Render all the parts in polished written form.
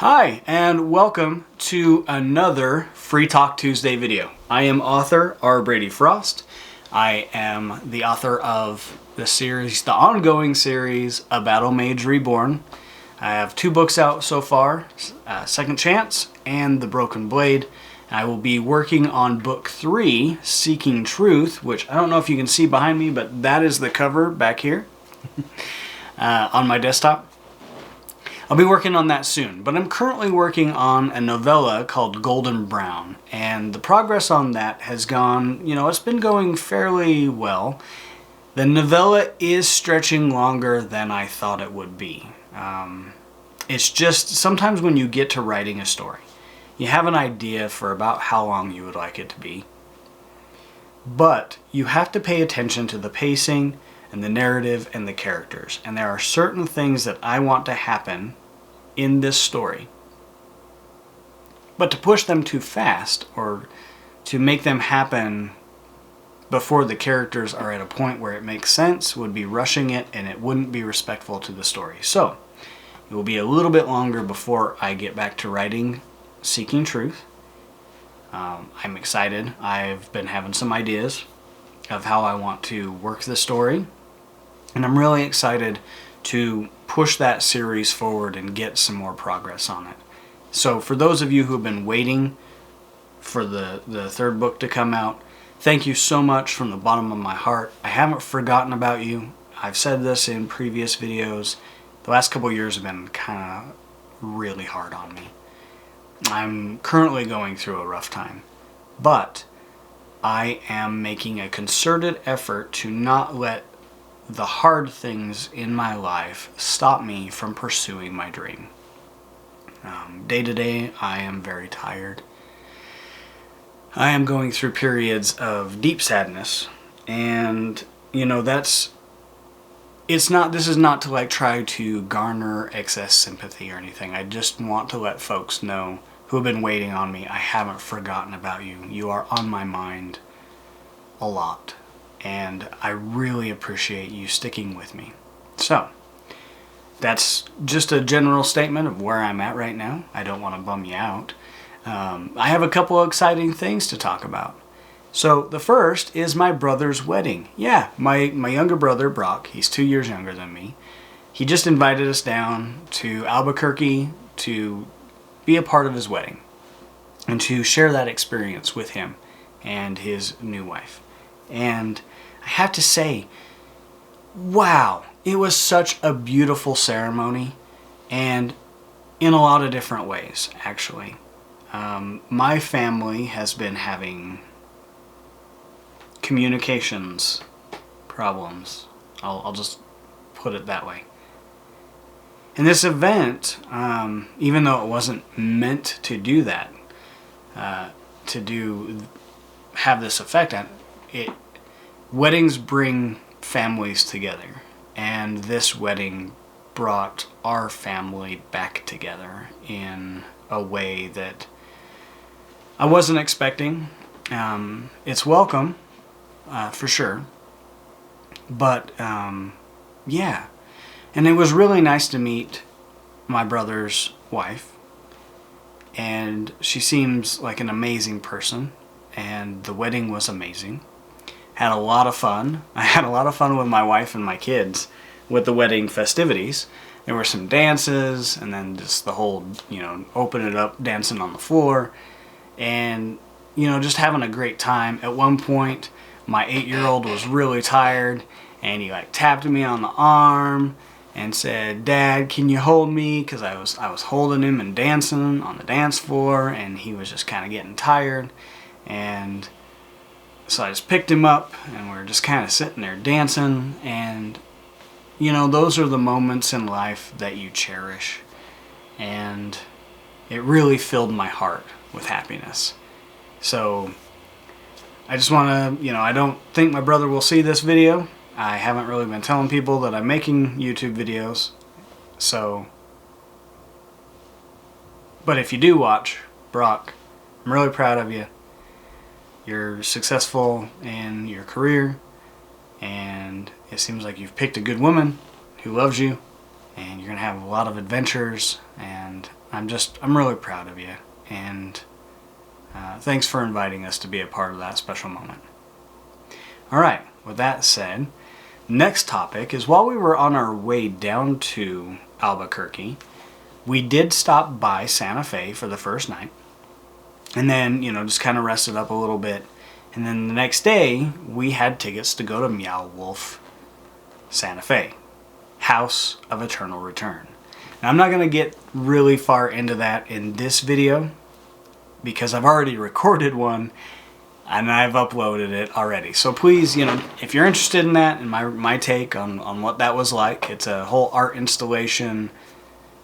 Hi, and welcome to another Free Talk Tuesday video. I am author Brady Frost. I am the author of the series, the ongoing series, A Battle Mage Reborn. I have 2 books out so far, Second Chance and The Broken Blade. I will be working on book 3, Seeking Truth, which I don't know if you can see behind me, but that is the cover back here on my desktop. I'll be working on that soon, but I'm currently working on a novella called Golden Brown, and the progress on that has gone, it's been going fairly well. The novella is stretching longer than I thought it would be. It's just, sometimes when you get to writing a story, you have an idea for about how long you would like it to be, but you have to pay attention to the pacing and the narrative and the characters, and there are certain things that I want to happen in this story, but to push them too fast or to make them happen before the characters are at a point where it makes sense would be rushing it, and it wouldn't be respectful to the story. So it will be a little bit longer before I get back to writing Seeking Truth. I'm excited. I've been having some ideas of how I want to work the story, and I'm really excited to push that series forward and get some more progress on it. So for those of you who have been waiting for the 3rd book to come out, thank you so much from the bottom of my heart. I haven't forgotten about you. I've said this in previous videos. The last couple years have been kind of really hard on me. I'm currently going through a rough time, but I am making a concerted effort to not let the hard things in my life stop me from pursuing my dream. Day to day, I am very tired. I am going through periods of deep sadness, and this is not to try to garner excess sympathy or anything. I just want to let folks know who have been waiting on me, I haven't forgotten about you. You are on my mind a lot, and I really appreciate you sticking with me. So that's just a general statement of where I'm at right now. I don't want to bum you out. I have a couple of exciting things to talk about. So the first is my brother's wedding. Yeah, my younger brother, Brock, he's 2 years younger than me. He just invited us down to Albuquerque to be a part of his wedding and to share that experience with him and his new wife. And I have to say, wow, it was such a beautiful ceremony, and in a lot of different ways, actually. My family has been having communications problems. I'll just put it that way. And this event, even though it wasn't meant to do that, have this effect on it, weddings bring families together, and this wedding brought our family back together in a way that I wasn't expecting. It's welcome, for sure, but yeah. And it was really nice to meet my brother's wife, and she seems like an amazing person, and the wedding was amazing. Had a lot of fun. I had a lot of fun with my wife and my kids with the wedding festivities. There were some dances, and then just the whole, open it up, dancing on the floor, and, just having a great time. At one point, my 8-year-old was really tired, and he tapped me on the arm and said, "Dad, can you hold me?" Because I was holding him and dancing on the dance floor, and he was just kind of getting tired. And so I just picked him up, and we were just kind of sitting there dancing. And those are the moments in life that you cherish, and it really filled my heart with happiness. So I just want to, I don't think my brother will see this video. I haven't really been telling people that I'm making YouTube videos, but if you do watch, Brock, I'm really proud of you. You're successful in your career, and it seems like you've picked a good woman who loves you, and you're going to have a lot of adventures, and I'm really proud of you, and thanks for inviting us to be a part of that special moment. All right, with that said, next topic is while we were on our way down to Albuquerque, we did stop by Santa Fe for the first night, and then, just kind of rested up a little bit. And then the next day, we had tickets to go to Meow Wolf Santa Fe, House of Eternal Return. Now, I'm not going to get really far into that in this video because I've already recorded one and I've uploaded it already. So please, if you're interested in that and my take on what that was like, it's a whole art installation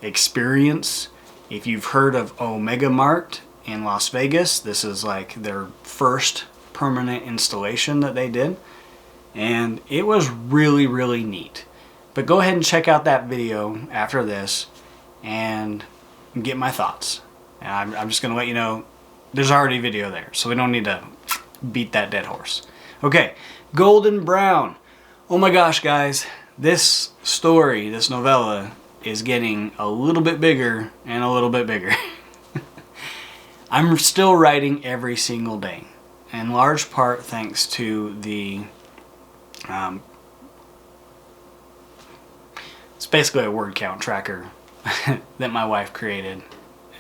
experience. If you've heard of Omega Mart in Las Vegas, this is like their first permanent installation that they did, and it was really, really neat. But go ahead and check out that video after this and get my thoughts. And I'm just going to let you know there's already video there, so we don't need to beat that dead horse. Okay, Golden Brown. Oh my gosh, guys, this story, this novella, is getting a little bit bigger and a little bit bigger. I'm still writing every single day, in large part thanks to the it's basically a word count tracker that my wife created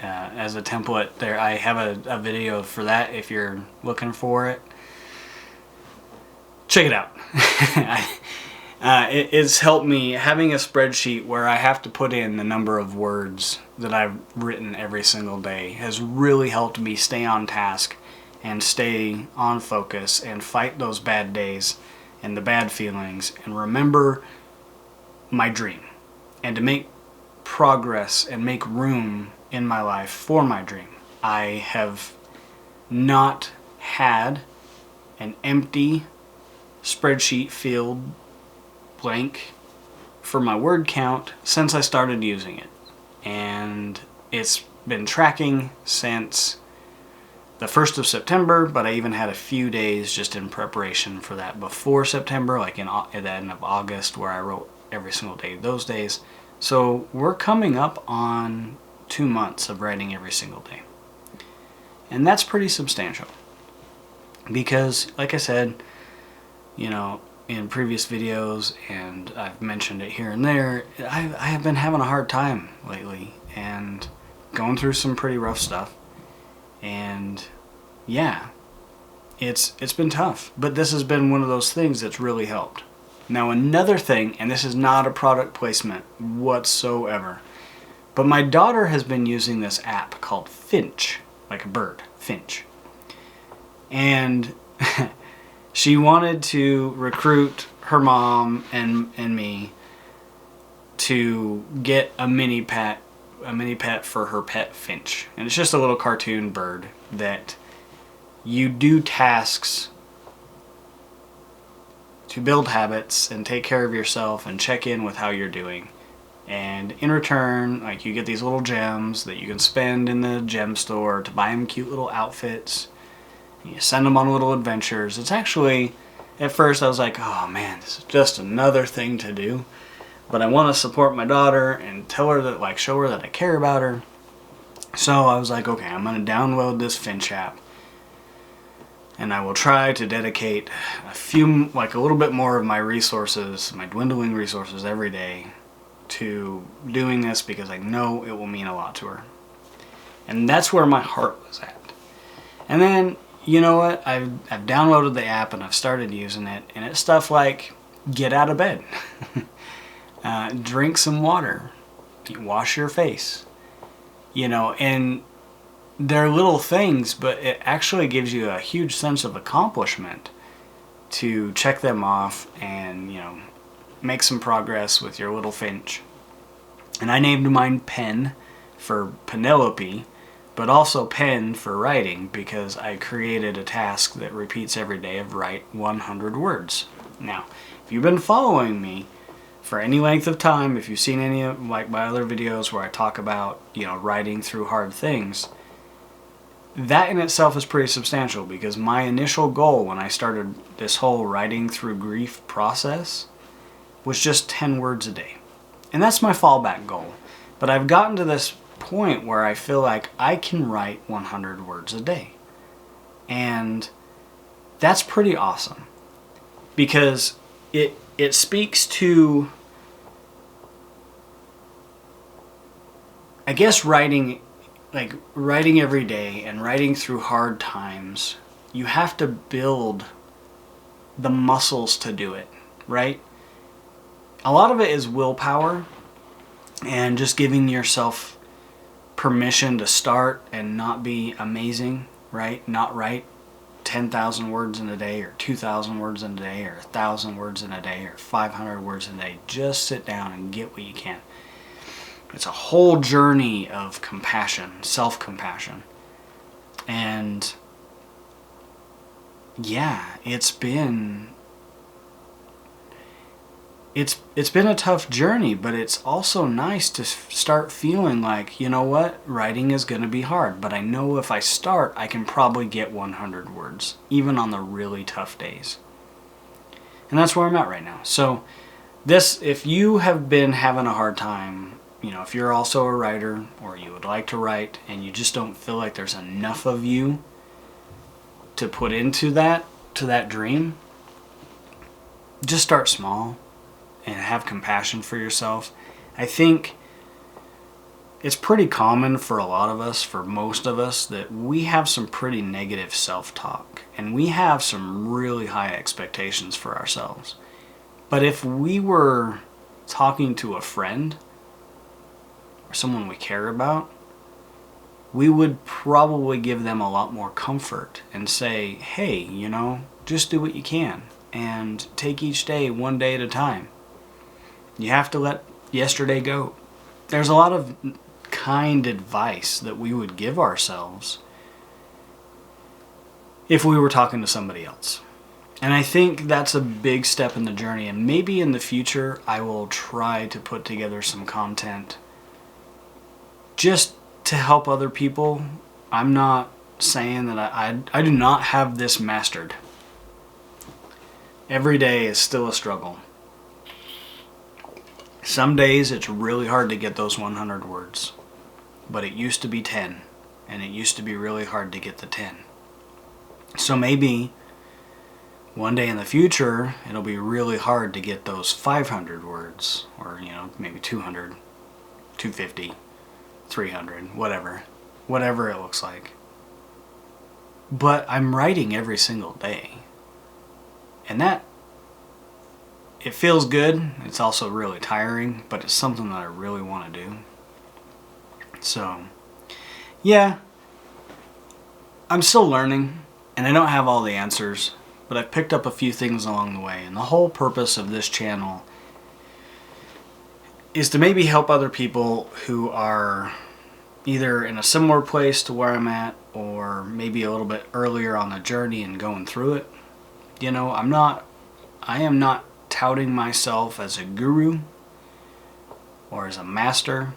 as a template. There, I have a video for that if you're looking for it. Check it out. It's helped me. Having a spreadsheet where I have to put in the number of words that I've written every single day has really helped me stay on task and stay on focus and fight those bad days and the bad feelings and remember my dream and to make progress and make room in my life for my dream. I have not had an empty spreadsheet field blank for my word count since I started using it, and it's been tracking since the 1st of September, but I even had a few days just in preparation for that before September, like at the end of August, where I wrote every single day those days. So we're coming up on 2 months of writing every single day, and that's pretty substantial because, like I said, in previous videos, and I've mentioned it here and there, I have been having a hard time lately and going through some pretty rough stuff. And yeah, it's been tough, but this has been one of those things that's really helped. Now, another thing, and this is not a product placement whatsoever, but my daughter has been using this app called Finch, like a bird, Finch. And she wanted to recruit her mom and me to get a mini pet for her pet Finch. And it's just a little cartoon bird that you do tasks to build habits and take care of yourself and check in with how you're doing. And in return, like, you get these little gems that you can spend in the gem store to buy them cute little outfits. You send them on little adventures. It's actually, at first I was like, oh man, this is just another thing to do. But I want to support my daughter and tell her that, like, show her that I care about her. So I was like, okay, I'm going to download this Finch app. And I will try to dedicate a little bit more of my resources, my dwindling resources every day to doing this because I know it will mean a lot to her. And that's where my heart was at. And then, you know what? I've downloaded the app and I've started using it. And it's stuff like, get out of bed. Drink some water, wash your face, and they're little things, but it actually gives you a huge sense of accomplishment to check them off and, make some progress with your little Finch. And I named mine Pen for Penelope, but also Pen for writing because I created a task that repeats every day of write 100 words. Now, if you've been following me for any length of time, if you've seen any of my other videos where I talk about, writing through hard things, that in itself is pretty substantial because my initial goal when I started this whole writing through grief process was just 10 words a day. And that's my fallback goal. But I've gotten to this point where I feel like I can write 100 words a day. And that's pretty awesome, because it speaks to, I guess, writing every day and writing through hard times. You have to build the muscles to do it, right? A lot of it is willpower and just giving yourself permission to start and not be amazing, right? Not write 10,000 words in a day, or 2,000 words in a day, or 1,000 words in a day, or 500 words in a day. Just sit down and get what you can. It's a whole journey of compassion, self-compassion. And yeah, it's been a tough journey, but it's also nice to start feeling like, you know what, writing is going to be hard, but I know if I start, I can probably get 100 words, even on the really tough days. And that's where I'm at right now. So if you have been having a hard time, if you're also a writer, or you would like to write, and you just don't feel like there's enough of you to put into that dream, just start small and have compassion for yourself. I think it's pretty common for a lot of us, for most of us, that we have some pretty negative self-talk, and we have some really high expectations for ourselves. But if we were talking to a friend or someone we care about, we would probably give them a lot more comfort and say, hey, just do what you can and take each day one day at a time. You have to let yesterday go. There's a lot of kind advice that we would give ourselves if we were talking to somebody else. And I think that's a big step in the journey. And maybe in the future, I will try to put together some content just to help other people. I'm not saying that I do not have this mastered. Every day is still a struggle. Some days it's really hard to get those 100 words, but it used to be 10, and it used to be really hard to get the 10. So maybe one day in the future, it'll be really hard to get those 500 words, or maybe 200, 250, 300, whatever it looks like. But I'm writing every single day, and it feels good. It's also really tiring, but it's something that I really want to do. So, yeah, I'm still learning, and I don't have all the answers, but I've picked up a few things along the way. And the whole purpose of this channel is to maybe help other people who are either in a similar place to where I'm at, or maybe a little bit earlier on the journey and going through it. I am not touting myself as a guru or as a master,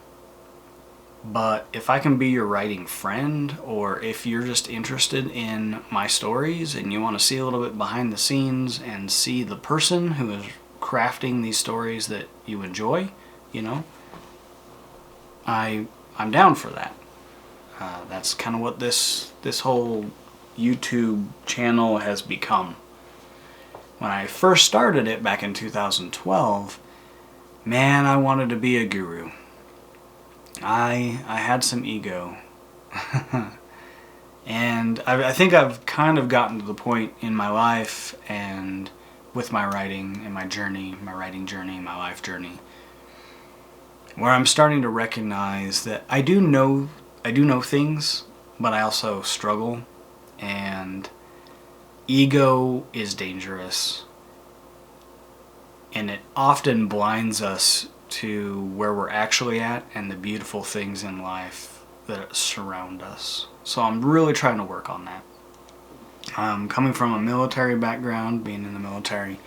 but if I can be your writing friend, or if you're just interested in my stories and you want to see a little bit behind the scenes and see the person who is crafting these stories that you enjoy, I'm down for that. That's kind of what this whole YouTube channel has become. When I first started it back in 2012, man, I wanted to be a guru. I had some ego. And I think I've kind of gotten to the point in my life and with my writing and my writing journey, my life journey, where I'm starting to recognize that I do know things, but I also struggle, and ego is dangerous, and it often blinds us to where we're actually at and the beautiful things in life that surround us. So I'm really trying to work on that. Coming from a military background, being in the military,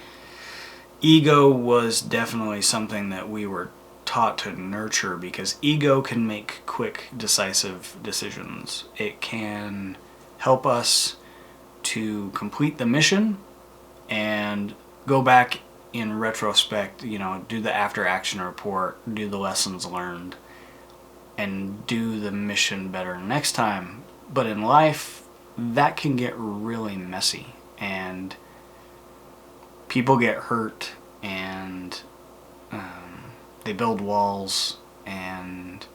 ego was definitely something that we were taught to nurture, because ego can make quick, decisive decisions. It can help us to complete the mission and go back in retrospect, do the after action report, do the lessons learned, and do the mission better next time. But in life, that can get really messy, and people get hurt, and they build walls, and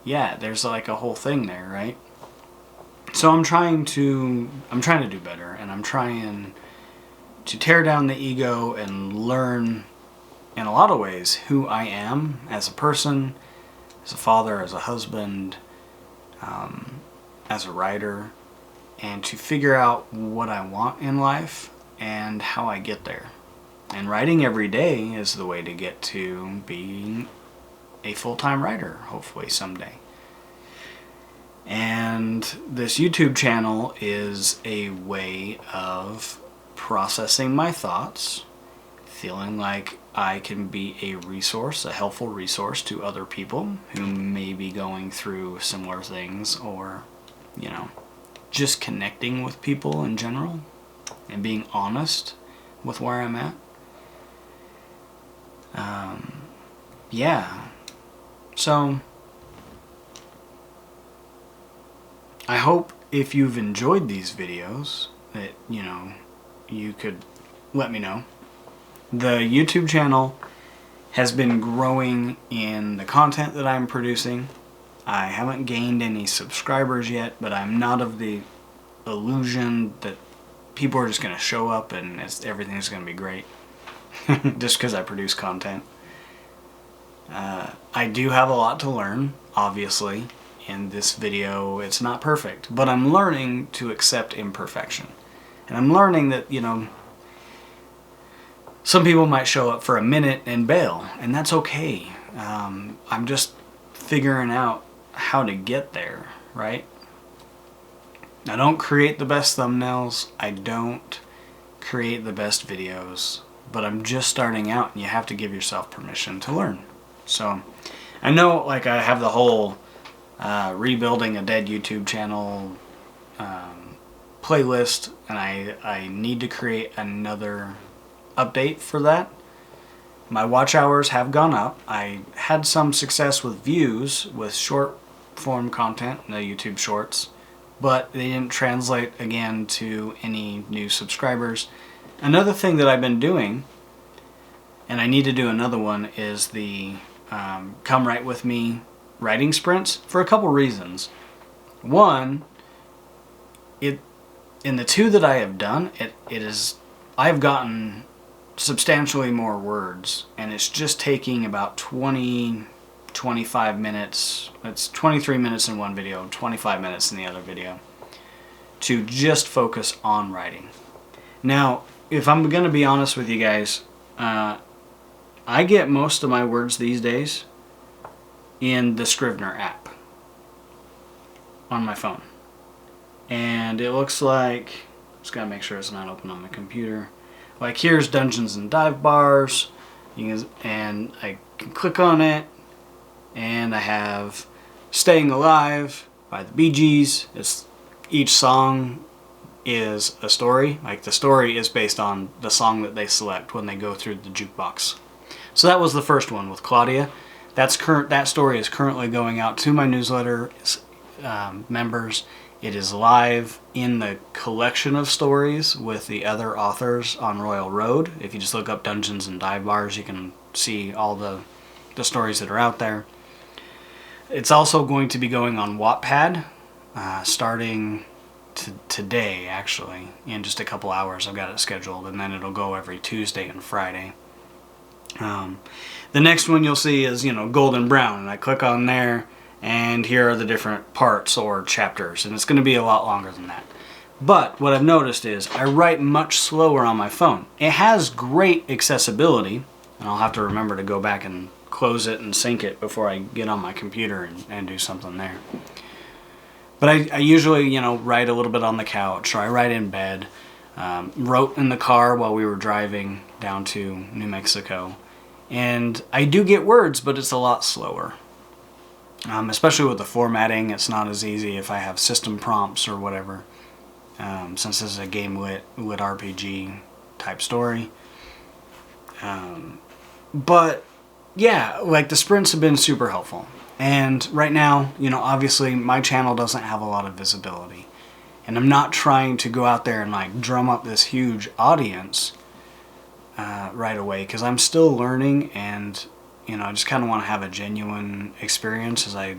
yeah, there's like a whole thing there, right? So I'm trying to do better, and I'm trying to tear down the ego and learn, in a lot of ways, who I am as a person, as a father, as a husband, as a writer, and to figure out what I want in life and how I get there. And writing every day is the way to get to being a full-time writer, hopefully someday. And this YouTube channel is a way of processing my thoughts, feeling like I can be a resource, a helpful resource to other people who may be going through similar things, or, you know, just connecting with people in general and being honest with where I'm at. Yeah. So I hope if you've enjoyed these videos that, you know, you could let me know. The YouTube channel has been growing in the content that I'm producing. I haven't gained any subscribers yet, but I'm not of the illusion that people are just going to show up and everything's going to be great just because I produce content. I do have a lot to learn, obviously. In this video, it's not perfect, but I'm learning to accept imperfection. And I'm learning that, you know, some people might show up for a minute and bail, and that's okay. I'm just figuring out how to get there, right? I don't create the best thumbnails. I don't create the best videos, but I'm just starting out, and you have to give yourself permission to learn. So I know, like, I have the whole rebuilding a dead YouTube channel playlist, and I need to create another update for that. My watch hours have gone up. I had some success with views with short form content, the YouTube shorts, but they didn't translate again to any new subscribers. Another thing that I've been doing, and I need to do another one, is the Come Write With Me writing sprints, for a couple reasons. One, in the two that I have done, I've gotten substantially more words, and it's just taking about 25 minutes. It's 23 minutes in one video, 25 minutes in the other video, to just focus on writing. Now, if I'm going to be honest with you guys, I get most of my words these days in the Scrivener app on my phone. And it looks like, just gotta make sure it's not open on my computer. Like, here's Dungeons and Dive Bars, and I can click on it, and I have Staying Alive by the Bee Gees. Each song is a story. Like, the story is based on the song that they select when they go through the jukebox. So that was the first one with Claudia. That story is currently going out to my newsletter members. It is live in the collection of stories with the other authors on Royal Road. If you just look up Dungeons and Dive Bars, you can see all the stories that are out there. It's also going to be going on Wattpad, starting today, actually. In just a couple hours, I've got it scheduled, and then it'll go every Tuesday and Friday. The next one you'll see is, Golden Brown, and I click on there, and here are the different parts or chapters, and it's going to be a lot longer than that. But what I've noticed is I write much slower on my phone. It has great accessibility, and I'll have to remember to go back and close it and sync it before I get on my computer and do something there. But I usually, write a little bit on the couch, or I write in bed. Wrote in the car while we were driving down to New Mexico. And I do get words, but it's a lot slower. Especially with the formatting, it's not as easy if I have system prompts or whatever. Since this is a game lit RPG type story. But yeah, like, the sprints have been super helpful. And right now, you know, obviously my channel doesn't have a lot of visibility. And I'm not trying to go out there and like drum up this huge audience right away, because I'm still learning, and you know, I just kind of want to have a genuine experience as I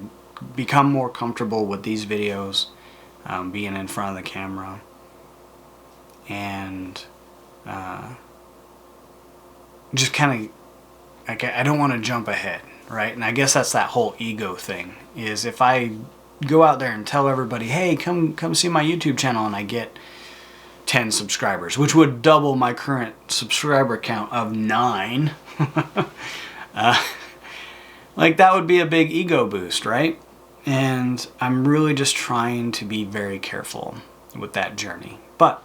become more comfortable with these videos, being in front of the camera. And just kind of, like, I don't want to jump ahead, right? And I guess that's that whole ego thing, is if I go out there and tell everybody, hey, come see my YouTube channel, and I get 10 subscribers, which would double my current subscriber count of 9. Like, that would be a big ego boost, right? And I'm really just trying to be very careful with that journey. But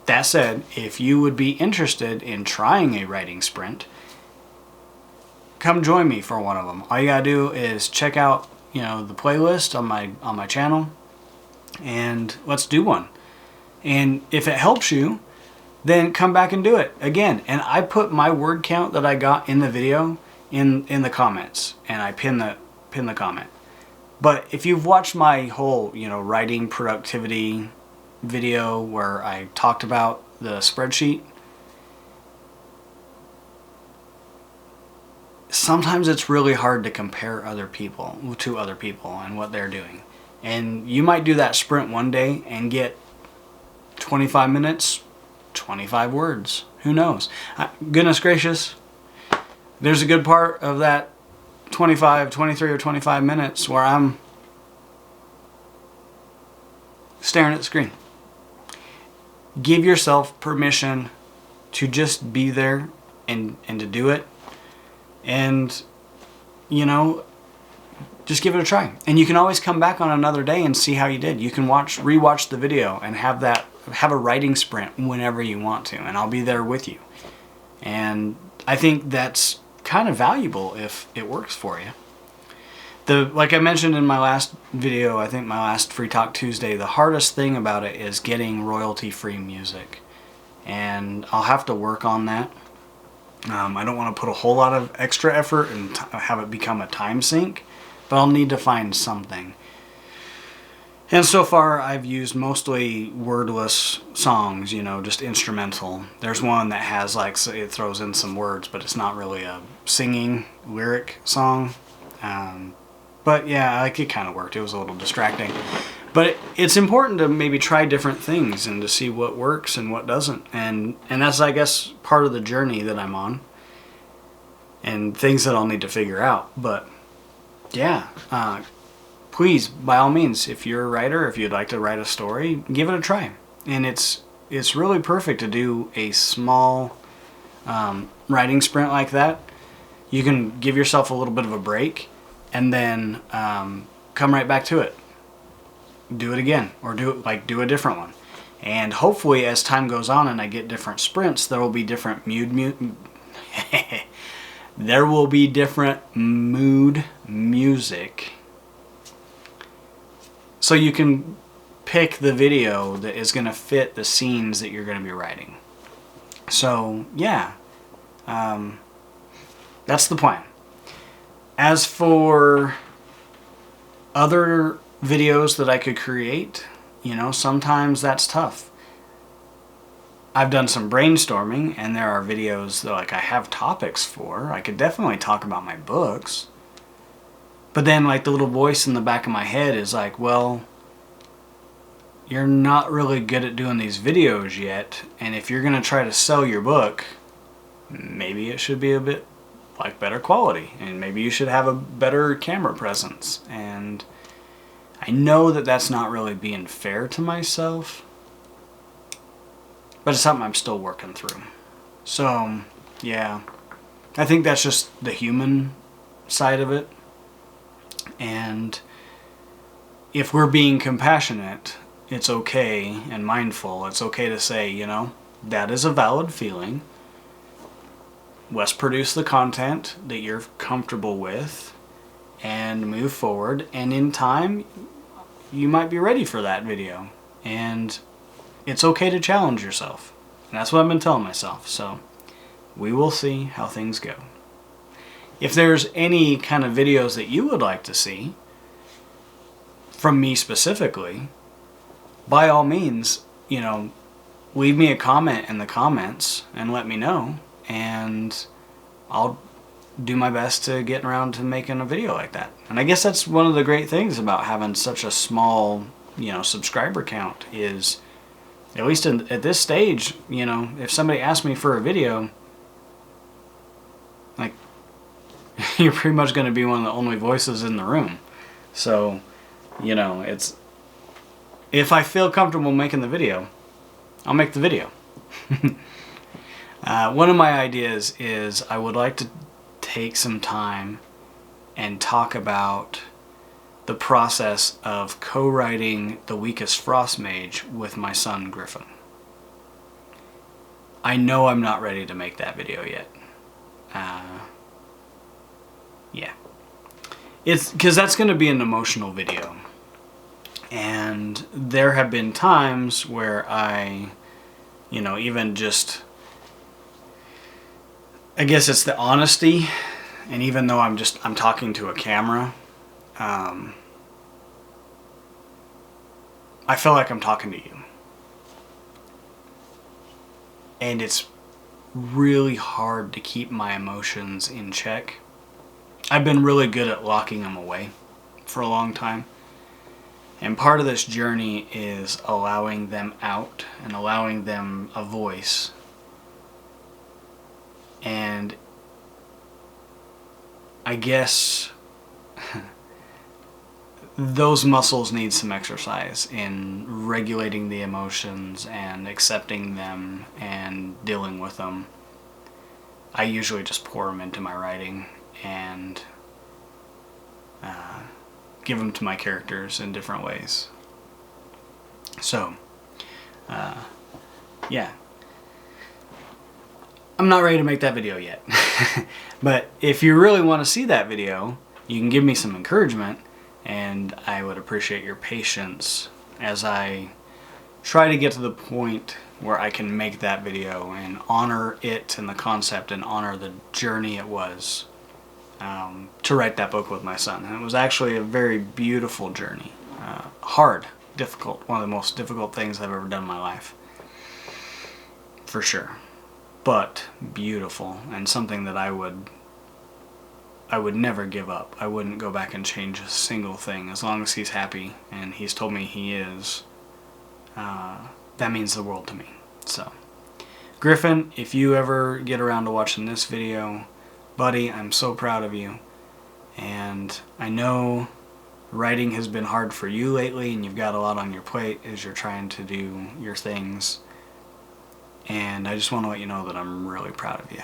that said, if you would be interested in trying a writing sprint, come join me for one of them. All you gotta do is check out, you know, the playlist on my channel, and let's do one. And if it helps you, then come back and do it again. And I put my word count that I got in the video in the comments, and I pin the comment. But if you've watched my whole, you know, writing productivity video where I talked about the spreadsheet, sometimes it's really hard to compare other people and what they're doing. And you might do that sprint one day and get 25 minutes, 25 words. Who knows? Goodness gracious, there's a good part of that 23 or 25 minutes where I'm staring at the screen. Give yourself permission to just be there and to do it. And, you know, just give it a try. And you can always come back on another day and see how you did. You can rewatch the video and have a writing sprint whenever you want to, and I'll be there with you. And I think that's kind of valuable if it works for you. Like I mentioned in my last video, I think my last Free Talk Tuesday, the hardest thing about it is getting royalty-free music. And I'll have to work on that. I don't want to put a whole lot of extra effort and have it become a time sink, but I'll need to find something. And so far I've used mostly wordless songs, you know, just instrumental. There's one that has, like, it throws in some words, but it's not really a singing lyric song. But yeah, like, it kind of worked. It was a little distracting. But it's important to maybe try different things and to see what works and what doesn't. And that's, I guess, part of the journey that I'm on. And things that I'll need to figure out. But yeah, please, by all means, if you're a writer, if you'd like to write a story, give it a try. And it's really perfect to do a small writing sprint like that. You can give yourself a little bit of a break, and then come right back to it. Do it again, or do a different one. And hopefully, as time goes on and I get different sprints, there will be different there will be different mood music. So you can pick the video that is going to fit the scenes that you're going to be writing. So yeah, that's the plan. As for other videos that I could create, you know, sometimes that's tough. I've done some brainstorming, and there are videos that, like, I have topics for. I could definitely talk about my books. But then, like, the little voice in the back of my head is like, well, you're not really good at doing these videos yet, and if you're going to try to sell your book, maybe it should be a bit, like, better quality, and maybe you should have a better camera presence. And I know that that's not really being fair to myself, but it's something I'm still working through. So, yeah, I think that's just the human side of it. And if we're being compassionate, it's okay, and mindful, it's okay to say, you know, that is a valid feeling. Let's produce the content that you're comfortable with and move forward. And in time, you might be ready for that video. And it's okay to challenge yourself. And that's what I've been telling myself. So we will see how things go. if there's any kind of videos that you would like to see from me specifically, by all means, you know, leave me a comment in the comments and let me know, and I'll do my best to get around to making a video like that. And I guess that's one of the great things about having such a small, you know, subscriber count is, at least at this stage, you know, if somebody asks me for a video, like, you're pretty much going to be one of the only voices in the room. So, you know, it's, if I feel comfortable making the video, I'll make the video. One of my ideas is I would like to take some time and talk about the process of co-writing The Weakest Frost Mage with my son Griffin. I know I'm not ready to make that video yet. Yeah. It's because that's going to be an emotional video. And there have been times where I, you know, even just, I guess it's the honesty, and even though I'm talking to a camera, I feel like I'm talking to you. And it's really hard to keep my emotions in check. I've been really good at locking them away for a long time. And part of this journey is allowing them out and allowing them a voice. And I guess those muscles need some exercise in regulating the emotions and accepting them and dealing with them. I usually just pour them into my writing and give them to my characters in different ways. So, yeah. I'm not ready to make that video yet. But if you really want to see that video, you can give me some encouragement, and I would appreciate your patience as I try to get to the point where I can make that video and honor it and the concept and honor the journey it was to write that book with my son. And it was actually a very beautiful journey. Hard, difficult, one of the most difficult things I've ever done in my life. For sure. But beautiful, and something that I would never give up. I wouldn't go back and change a single thing. As long as he's happy, and he's told me he is, that means the world to me. So, Griffin, if you ever get around to watching this video, buddy, I'm so proud of you. And I know writing has been hard for you lately, and you've got a lot on your plate as you're trying to do your things. And I just want to let you know that I'm really proud of you.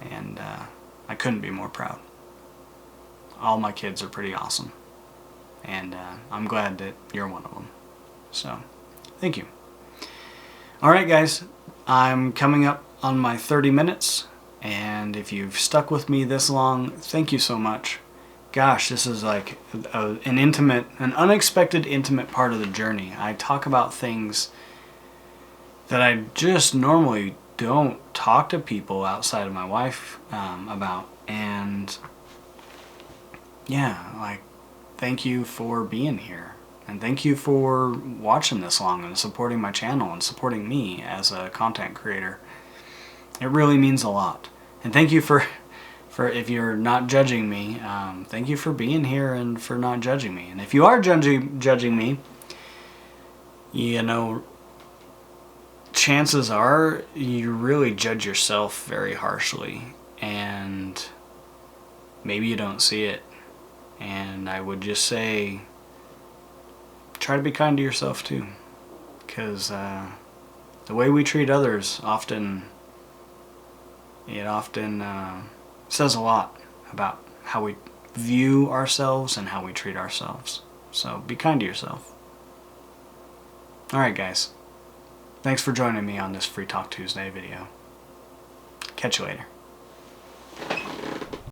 And I couldn't be more proud. All my kids are pretty awesome. And I'm glad that you're one of them. So, thank you. Alright guys, I'm coming up on my 30 minutes. And if you've stuck with me this long, thank you so much. Gosh, this is like an unexpected intimate part of the journey. I talk about things that I just normally don't talk to people outside of my wife about. And yeah, like, thank you for being here. And thank you for watching this long and supporting my channel and supporting me as a content creator. It really means a lot. And thank you for if you're not judging me, thank you for being here and for not judging me. And if you are judging me, you know, chances are you really judge yourself very harshly, and maybe you don't see it. And I would just say, try to be kind to yourself too, because the way we treat others often says a lot about how we view ourselves and how we treat ourselves. So be kind to yourself. Alright guys, thanks for joining me on this Free Talk Tuesday video. Catch you later.